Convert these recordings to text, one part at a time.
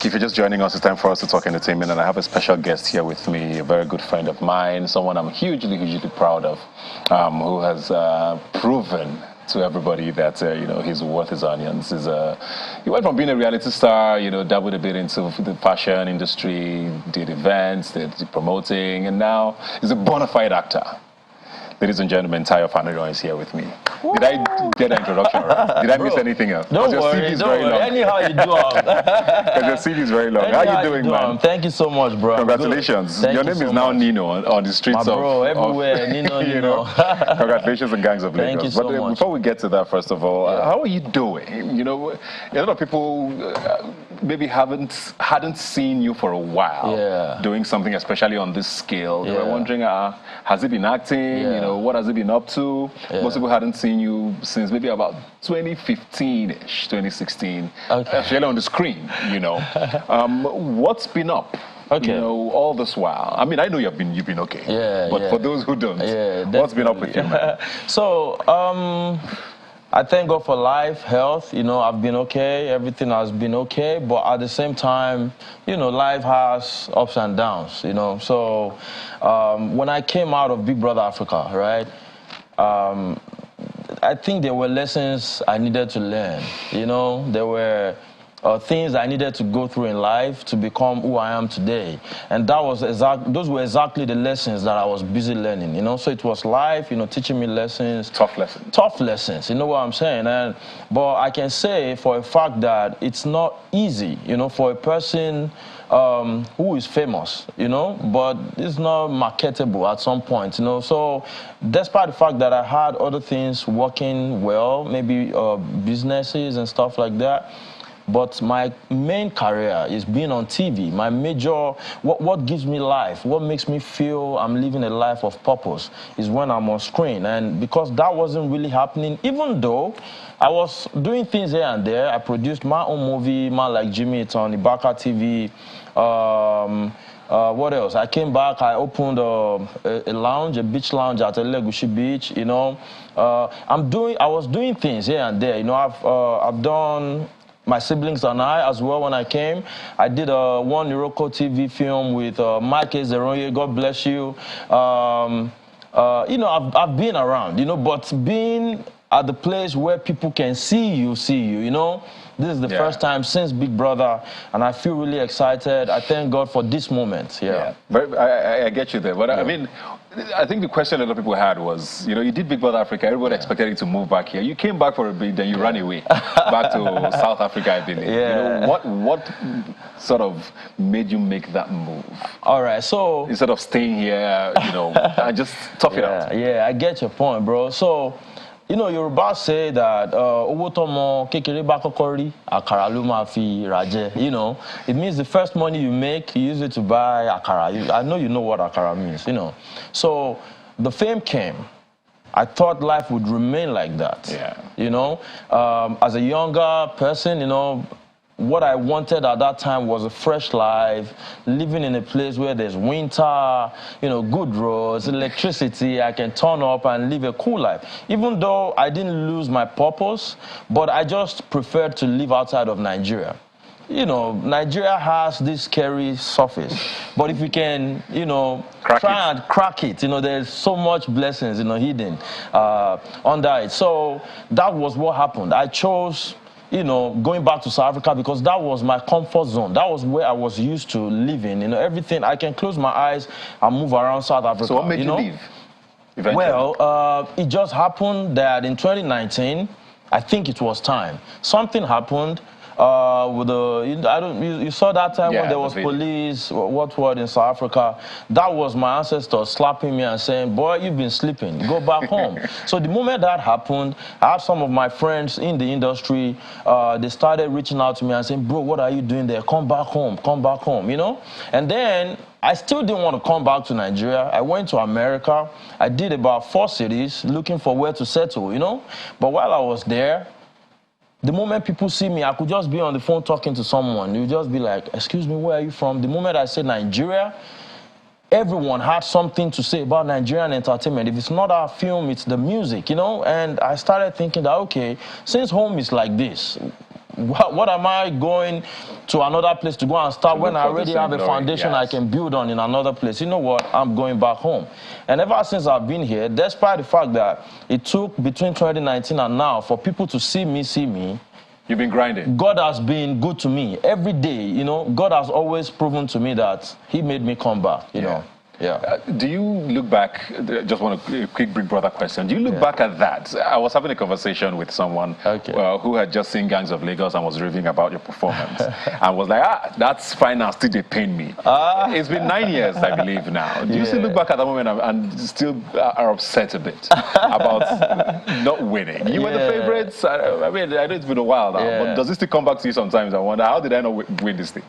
If you're just joining us, it's time for us to talk entertainment, and I have a special guest here with me, a very good friend of mine, someone I'm hugely proud of, who has proven to everybody that he's worth his onions. He went from being a reality star, dabbled a bit into the fashion industry, did events, did promoting, and now he's a bona fide actor. Ladies and gentlemen, Tayo Faniro is here with me. Woo! Did I get an introduction right? Did I miss anything else? Don't worry, don't worry. Anyhow you do Because your CV is very long. How are you doing, man? Thank you so much, bro. Congratulations. Your name is now Nino on the streets bro, everywhere, Nino. Congratulations and gangs of Lagos. Thank you so much. Before we get to that, first of all, how are you doing? A lot of people maybe hadn't seen you for a while doing something, especially on this scale. They were wondering, has he been acting? What has he been up to? Most people hadn't seen you since maybe about 2015-ish, 2016, actually on the screen, What's been up? All this while. I mean, I know you've been okay. But for those who don't, what's been up with you, man? So, I thank God for life, health. I've been okay. Everything has been okay. But at the same time, life has ups and downs, So when I came out of Big Brother Africa, right, I think there were lessons I needed to learn. There were things I needed to go through in life to become who I am today. And those were exactly the lessons that I was busy learning, So it was life, teaching me lessons. Tough lessons. Tough lessons, you know what I'm saying? But I can say for a fact that it's not easy, for a person who is famous, but it's not marketable at some point, So despite the fact that I had other things working well, maybe businesses and stuff like that, but my main career is being on TV. My major, what gives me life, what makes me feel I'm living a life of purpose is when I'm on screen. And because that wasn't really happening, even though I was doing things here and there, I produced my own movie, Man Like Jimmy, it's on Ibaka TV. What else? I came back, I opened a lounge, a beach lounge at Elegushi Beach, I was doing things here and there, I've done my siblings and I as well when I came. I did a One Iroko TV film with Mike Zeronye, God bless you. I've been around, but being at the place where people can see you, This is the first time since Big Brother, and I feel really excited. I thank God for this moment. I get you there. But I mean, I think the question a lot of people had was, you did Big Brother Africa. Everybody expected you to move back here. You came back for a bit, then you ran away back to South Africa, I believe. What sort of made you make that move? All right, so instead of staying here, and just tough it out. Yeah, I get your point, bro. So, Yoruba say that owo tomo kekere ba kokori akara lo ma fi raje. It means the first money you make, you use it to buy akara. I know you know what akara means, So the fame came. I thought life would remain like that. As a younger person, what I wanted at that time was a fresh life, living in a place where there's winter, good roads, electricity. I can turn up and live a cool life. Even though I didn't lose my purpose, but I just preferred to live outside of Nigeria. Nigeria has this scary surface, but if you can, try and crack it, there's so much blessings, hidden under it. So that was what happened. I chose going back to South Africa because that was my comfort zone. That was where I was used to living. Everything, I can close my eyes and move around South Africa. So what made you leave eventually? Well, it just happened that in 2019, I think it was time. Something happened. You saw that time when there was police, what in South Africa. That was my ancestors slapping me and saying, boy, you've been sleeping, go back home. So the moment that happened, I have some of my friends in the industry, they started reaching out to me and saying, bro, what are you doing there? Come back home, And then I still didn't want to come back to Nigeria. I went to America. I did about 4 cities looking for where to settle, But while I was there, the moment people see me, I could just be on the phone talking to someone. You just be like, excuse me, where are you from? The moment I said Nigeria, everyone had something to say about Nigerian entertainment. If it's not our film, it's the music, And I started thinking that, okay, since home is like this, What am I going to another place to go and start when I already have a foundation I can build on in another place? You know what? I'm going back home. And ever since I've been here, despite the fact that it took between 2019 and now for people to see me, you've been grinding. God has been good to me every day. You know, God has always proven to me that He made me come back. You know. Yeah. Do you look back, just want a quick Big Brother question, do you look back at that? I was having a conversation with someone who had just seen Gangs of Lagos and was raving about your performance and was like, that's fine now, still they pain me. It's been 9 years, I believe now. Do you still look back at that moment and still are upset a bit about not winning? You were the favorites. I mean, I know it's been a while now, but does it still come back to you sometimes? I wonder, how did I not win this thing?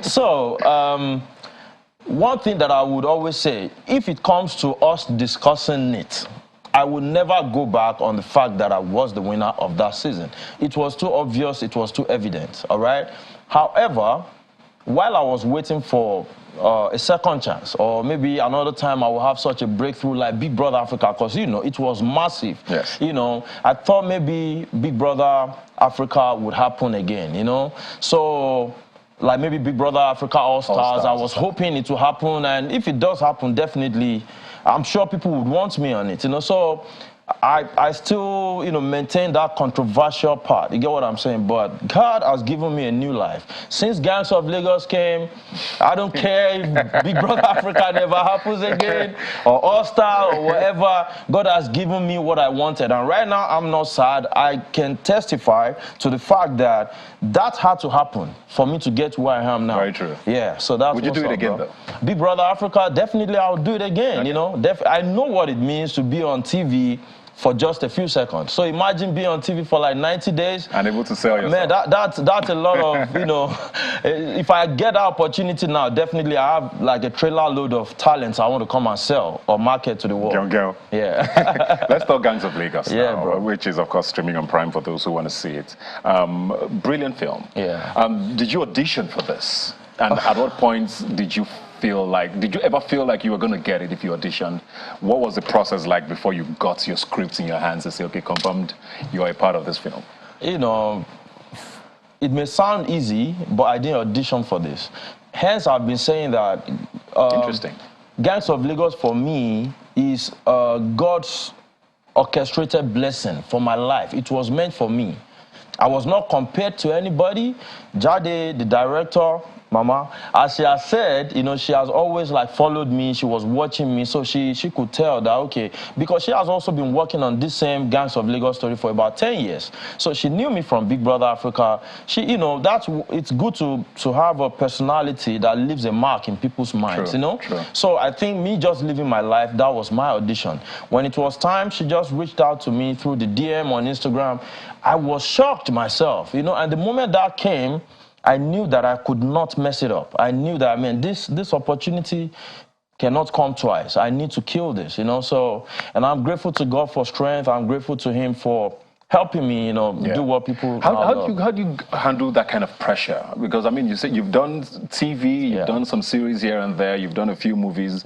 So, one thing that I would always say, if it comes to us discussing it, I would never go back on the fact that I was the winner of that season. It was too obvious, it was too evident, all right? However, while I was waiting for a second chance, or maybe another time I will have such a breakthrough like Big Brother Africa, because, you know, it was massive. Yes. You know, I thought maybe Big Brother Africa would happen again, you know? So, like maybe Big Brother Africa All-Stars, I was hoping it will happen, and if it does happen, definitely, I'm sure people would want me on it, you know. So I still, you know, maintain that controversial part. You get what I'm saying? But God has given me a new life. Since Gangs of Lagos came, I don't care if Big Brother Africa never happens again, or All-Star, or whatever. God has given me what I wanted. And right now, I'm not sad. I can testify to the fact that that had to happen for me to get where I am now. Very true. Yeah, so that's Would you do it again, though? Big Brother Africa, definitely I'll do it again, you know. I know what it means to be on TV for just a few seconds. So imagine being on TV for like 90 days. And able to sell yourself. Man, that's a lot of, you know, if I get that opportunity now, definitely I have like a trailer load of talents I want to come and sell or market to the world. Girl. Yeah. Let's talk Gangs of Lagos now, bro. which is, of course, streaming on Prime for those who want to see it. Brilliant film. Yeah. Did you audition for this? And at what point did you ever feel like you were going to get it if you auditioned? What was the process like before you got your scripts in your hands and say, okay, confirmed, you are a part of this film? You know, it may sound easy, but I didn't audition for this. Hence, I've been saying that interesting. Gangs of Lagos for me is God's orchestrated blessing for my life. It was meant for me. I was not compared to anybody. Jade, the director, Mama, as she has said, you know, she has always like followed me. She was watching me, so she could tell that, okay, because she has also been working on this same Gangs of Lagos story for about 10 years. So she knew me from Big Brother Africa. She, you know, it's good to have a personality that leaves a mark in people's minds, you know? True. So I think me just living my life, that was my audition. When it was time, she just reached out to me through the DM on Instagram. I was shocked myself, you know, and the moment that came, I knew that I could not mess it up. I knew that, I mean, this opportunity cannot come twice. I need to kill this, you know. So, and I'm grateful to God for strength. I'm grateful to Him for helping me, you know, do what people how do you handle that kind of pressure? Because, I mean, you said you've done TV, you've done some series here and there, you've done a few movies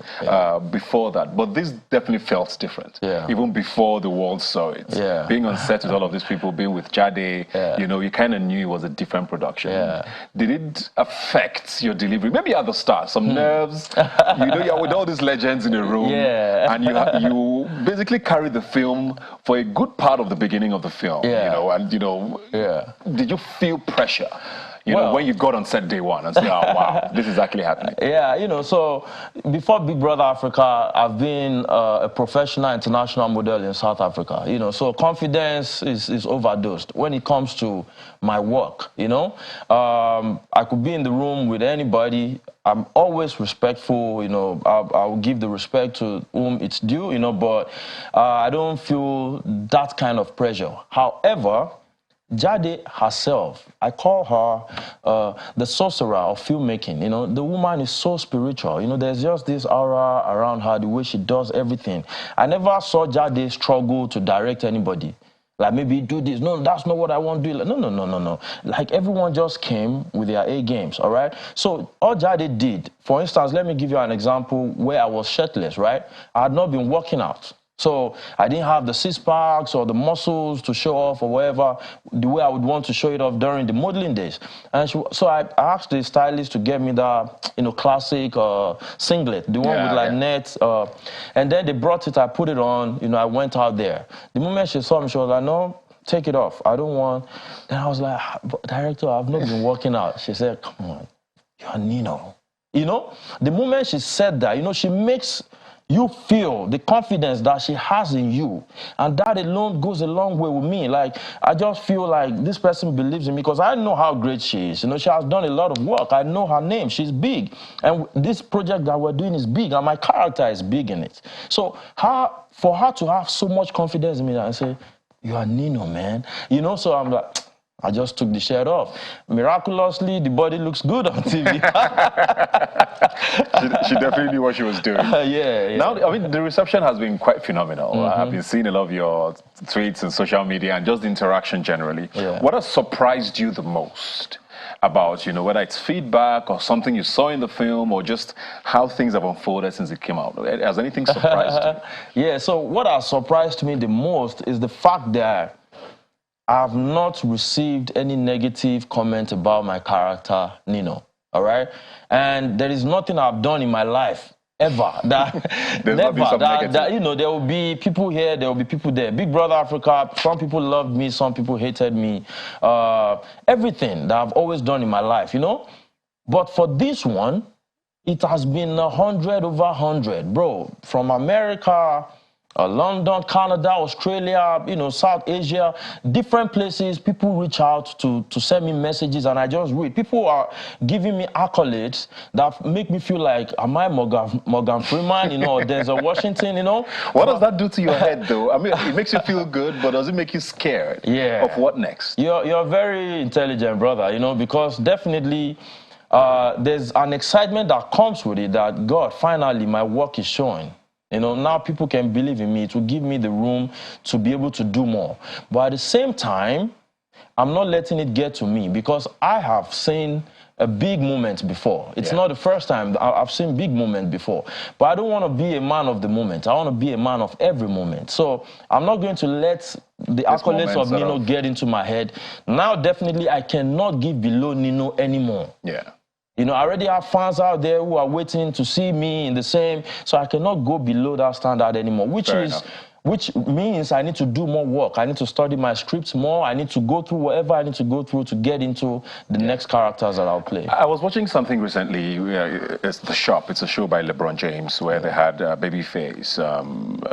before that, but this definitely felt different, even before the world saw it. Being on set with all of these people, being with Jade, you know, you kind of knew it was a different production. Did it affect your delivery? Maybe at the start, some nerves, you know, you're with all these legends in a room, and you basically carried the film for a good part of the beginning of the film, you know, and, you know, did you feel pressure, you know, when you got on set day one and say, oh, wow, this is actually happening? Yeah, you know, so before Big Brother Africa, I've been a professional international model in South Africa, you know, so confidence is overdosed when it comes to my work, you know. I could be in the room with anybody. I'm always respectful, you know. I'll give the respect to whom it's due, you know, but I don't feel that kind of pressure. However, Jade herself, I call her the sorcerer of filmmaking. You know, the woman is so spiritual. You know, there's just this aura around her, the way she does everything. I never saw Jade struggle to direct anybody. Like, maybe do this. No, that's not what I want to do. Like, no. Like, everyone just came with their A games, all right? So, all Jade did, for instance, let me give you an example where I was shirtless, right? I had not been working out. So I didn't have the six-packs or the muscles to show off or whatever, the way I would want to show it off during the modeling days. And so I asked the stylist to get me that, classic singlet, the one with like nets. And then they brought it, I put it on, I went out there. The moment she saw me, she was like, no, take it off. I don't want. Then I was like, director, I've not been working out. She said, come on, you're Nino. The moment she said that, she makes you feel the confidence that she has in you. And that alone goes a long way with me. Like, I just feel like this person believes in me because I know how great she is. She has done a lot of work. I know her name. She's big. And this project that we're doing is big, and my character is big in it. So for her to have so much confidence in me and say, you are Nino, man. So I'm like, I just took the shirt off. Miraculously, the body looks good on TV. she definitely knew what she was doing. Yeah. Now, the reception has been quite phenomenal. I've been seeing a lot of your tweets and social media and just the interaction generally. Yeah. What has surprised you the most about, whether it's feedback or something you saw in the film or just how things have unfolded since it came out? Has anything surprised you? Yeah, so what has surprised me the most is the fact that I have not received any negative comment about my character, Nino, all right? And there is nothing I've done in my life ever that, there will be people here, there will be people there. Big Brother Africa, some people loved me, some people hated me. Everything that I've always done in my life, But for this one, it has been 100 over 100, bro. From America, London, Canada, Australia, South Asia, different places, people reach out to send me messages and I just read. People are giving me accolades that make me feel like, am I Morgan Freeman, or Denzel Washington, What does that do to your head, though? I mean, it makes you feel good, but does it make you scared of what next? You're very intelligent, brother, because definitely there's an excitement that comes with it that, God, finally my work is showing. Now people can believe in me. It will give me the room to be able to do more. But at the same time, I'm not letting it get to me because I have seen a big moment before. It's not the first time. I've seen big moment before. But I don't want to be a man of the moment. I want to be a man of every moment. So I'm not going to let the accolades of Nino get into my head. Now, definitely, I cannot give below Nino anymore. Yeah. I already have fans out there who are waiting to see me in the same, so I cannot go below that standard anymore, which means I need to do more work. I need to study my scripts more. I need to go through whatever I need to go through to get into the next characters that I'll play. I was watching something recently. It's The Shop. It's a show by LeBron James where they had Babyface,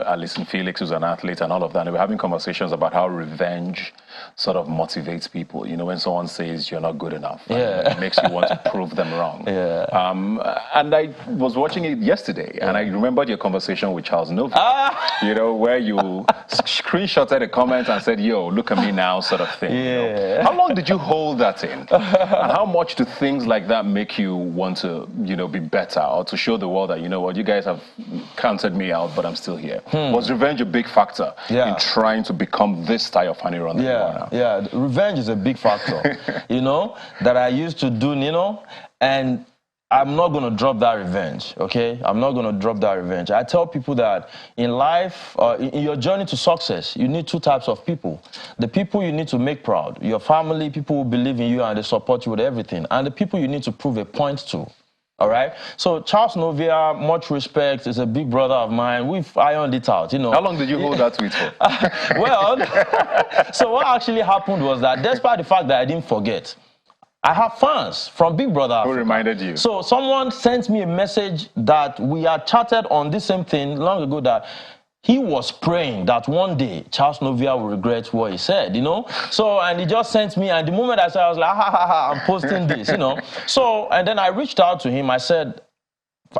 Alison Felix, who's an athlete, and all of that. And they were having conversations about how revenge sort of motivates people. When someone says you're not good enough, it makes you want to prove them wrong. And I was watching it yesterday, and I remembered your conversation with Charles Novi, where you screenshotted a comment and said, yo, look at me now, sort of thing. How long did you hold that in? And how much do things like that make you want to, be better or to show the world that, you guys have counted me out, but I'm still here? Was revenge a big factor in trying to become this type of honey run that you are now? Yeah, revenge is a big factor, that I used to do, and I'm not going to drop that revenge, okay? I'm not going to drop that revenge. I tell people that in life, in your journey to success, you need two types of people. The people you need to make proud, your family, people who believe in you and they support you with everything, and the people you need to prove a point to. All right. So Charles Novia, much respect, is a big brother of mine. We've ironed it out, How long did you hold that tweet for? Well, so what actually happened was that despite the fact that I didn't forget, I have fans from Big Brother Africa. Who reminded you? So someone sent me a message that we had chatted on this same thing long ago that he was praying that one day Charles Novia will regret what he said, So, and he just sent me, and the moment I said, I was like, I'm posting this, So, and then I reached out to him. I said,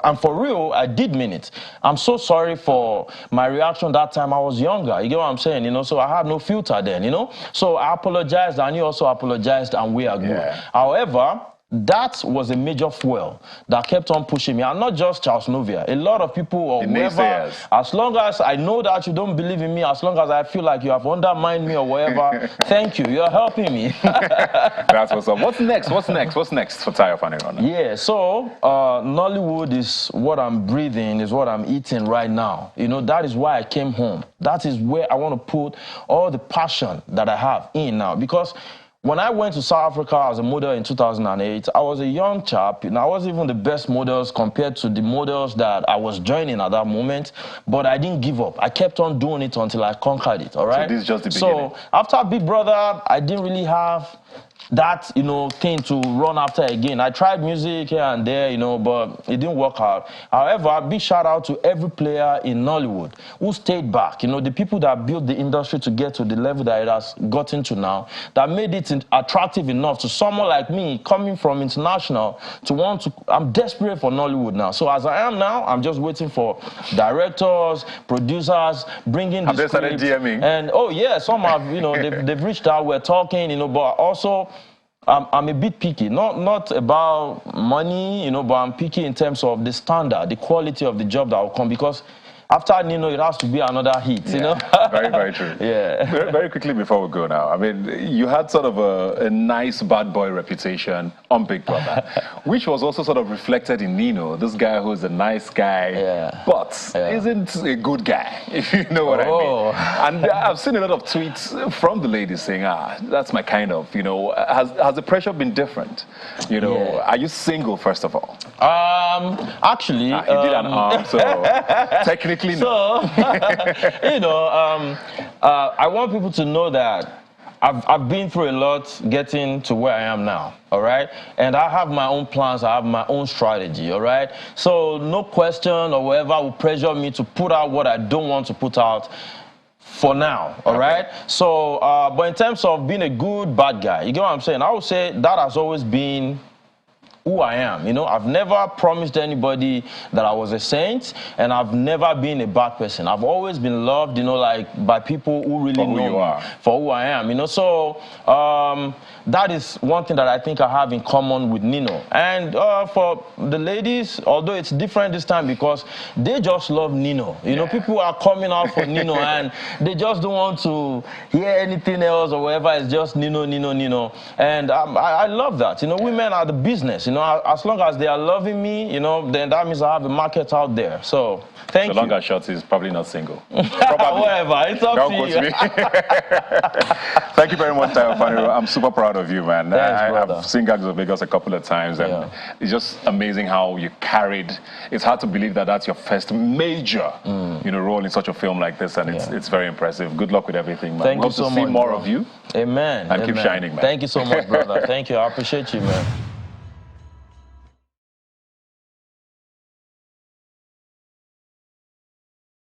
and for real, I did mean it. I'm so sorry for my reaction that time. I was younger. You get what I'm saying? So I had no filter then, So I apologized, and he also apologized, and we are good. However, that was a major fuel that kept on pushing me. And not just Charles Novia. A lot of people or whoever, as long as I know that you don't believe in me, as long as I feel like you have undermined me or whatever, thank you. You're helping me. That's what's up. What's next? What's next? What's next for Tayo Fanirona? Yeah, so Nollywood is what I'm breathing, is what I'm eating right now. You know, that is why I came home. That is where I want to put all the passion that I have in now. Because when I went to South Africa as a model in 2008, I was a young chap, and I wasn't even the best models compared to the models that I was joining at that moment, but I didn't give up. I kept on doing it until I conquered it, all right? So this is just the beginning. So after Big Brother, I didn't really have that, you know, thing to run after again. I tried music here and there, you know, but it didn't work out. However, big shout out to every player in Nollywood who stayed back. You know, the people that built the industry to get to the level that it has gotten to now, that made it attractive enough to someone like me coming from international to want to, I'm desperate for Nollywood now. So as I am now, I'm just waiting for directors, producers, bringing the script. Have they started DMing? And, oh yeah, some have, you know, they've reached out, we're talking, you know, but also, I'm a bit picky, not about money, you know, but I'm picky in terms of the standard, the quality of the job that will come, because after Nino, it has to be another hit, you know? Very, very true. Yeah. Very quickly before we go now, I mean, you had sort of a nice bad boy reputation on Big Brother, which was also sort of reflected in Nino, this guy who's a nice guy, but isn't a good guy, if you know what I mean. And I've seen a lot of tweets from the ladies saying, that's my kind of, you know, has the pressure been different? You know, are you single, first of all? Actually... he did an arm, so technically so, you know, I want people to know that I've been through a lot getting to where I am now, all right? And I have my own plans, I have my own strategy, all right? So no question or whatever will pressure me to put out what I don't want to put out for now, all right? So, but in terms of being a good, bad guy, you get what I'm saying? I would say that has always been who I am. You know, I've never promised anybody that I was a saint, and I've never been a bad person. I've always been loved, you know, like by people who really know me for who I am, you know. So that is one thing that I think I have in common with Nino. And for the ladies, although it's different this time because they just love Nino. You know, people are coming out for Nino and they just don't want to hear anything else or whatever. It's just Nino, Nino, Nino. And I love that. You know, women are the business. You know, as long as they are loving me, you know, then that means I have a market out there. So, thank you. The long and short is probably not single. Whatever, it's up to you. Thank you very much, Tayo Fanirona. I'm super proud of you, man. Thanks, I've seen Gags of Lagos a couple of times, and it's just amazing how you carried. It's hard to believe that that's your first major, you know, role in such a film like this, and it's very impressive. Good luck with everything, man. Thank we you so hope to see much, more of you. Amen. And keep shining, man. Thank you so much, brother. Thank you. I appreciate you, man.